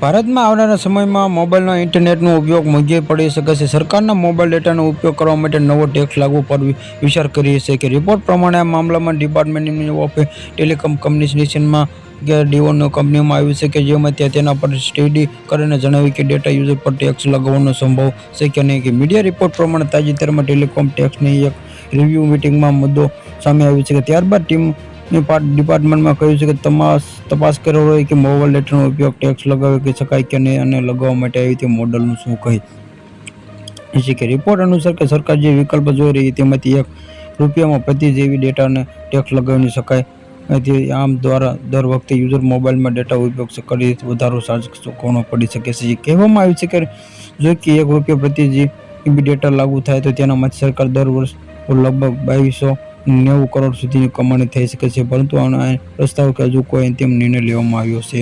ભારતમાં આવનારા સમયમાં મોબાઈલનો ઇન્ટરનેટનો ઉપયોગ મોંઘી પડી શકે છે. સરકારના મોબાઈલ ડેટાનો ઉપયોગ કરવા માટે નવો ટેક્સ લાગુ પર વિચાર કરી છે કે રિપોર્ટ પ્રમાણે આ મામલામાં ડિપાર્ટમેન્ટ ઓફ ટેલિકોમ કમ્યુનિકેશનમાં ડીઓનો કંપનીમાં આવ્યું છે કે જેમાં તેના પર સ્ટડી કરીને જણાવ્યું કે ડેટા યુઝર પર ટેક્સ લગાવવાનો સંભવ છે કે નહીં. કે મીડિયા રિપોર્ટ પ્રમાણે તાજેતરમાં ટેલિકોમ ટેક્સની એક રિવ્યુ મિટિંગમાં મુદ્દો સામે આવ્યો છે કે ત્યારબાદ ડિપાર્ટમેન્ટમાં કહ્યું છે કે તપાસ કરવી હોય કે મોબાઈલ ડેટાનો ઉપયોગ ટેક્સ લગાવી શકાય કે નહીં અને લગાવવા માટે આવી તે મોડલનું શું કહે છે. કે રિપોર્ટ અનુસાર કે સરકાર જે વિકલ્પ જોઈ રહી તેમાંથી એક રૂપિયામાં પ્રતિ જીબી ડેટાને ટેક્સ લગાવી શકાય. આમ દ્વારા દર વખતે યુઝર મોબાઈલમાં ડેટા ઉપયોગ કરી વધારો ચાર્જ ચૂકવવાનો પડી શકે છે. કહેવામાં આવ્યું છે કે જો કે ₹1 પ્રતિ જીબી ડેટા લાગુ થાય તો તેનામાંથી સરકાર દર વર્ષ લગભગ 2290 કરોડ સુધીની કમાણી થઈ શકે છે, પરંતુ આનો પ્રસ્તાવ કે હજુ કોઈ અંતિમ નિર્ણય લેવામાં આવ્યો છે.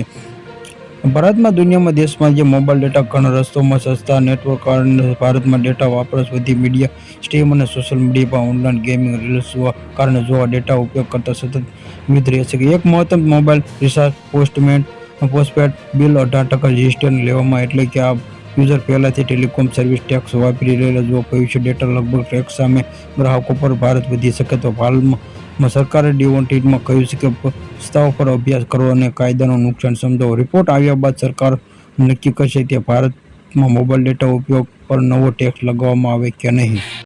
ભારતમાં દુનિયામાં દેશમાં જે મોબાઈલ ડેટા ઘણા રસ્તાઓમાં સસ્તા નેટવર્ક કારણે ભારતમાં ડેટા વપરાશ વધી મીડિયા સ્ટ્રીમ અને સોશિયલ મીડિયા પર ઓનલાઈન ગેમિંગ રીલ્સ કારણે જોવા ડેટા ઉપયોગ કરતા સતત વધી રહે છે. એક મહત્તમ mobile recharge postpaid bill 18% GST લેવામાં એટલે કે આ યુઝર પહેલાથી ટેલિકોમ સર્વિસ ટેક્સ વાપરી રહેલા જો ભવિષ્ય ડેટા લગભગ ટેક્સ સામે ગ્રાહકો પર ભારત વધી શકે તો હાલમાં સરકારે ડીઓટીમાં કહ્યું છે કે પ્રસ્તાવ પર અભ્યાસ કરો અને કાયદાનું નુકસાન સમજાવો. રિપોર્ટ આવ્યા બાદ સરકાર નક્કી કરશે કે ભારતમાં મોબાઈલ ડેટા ઉપયોગ પર નવો ટેક્સ લગાવવામાં આવે કે નહીં.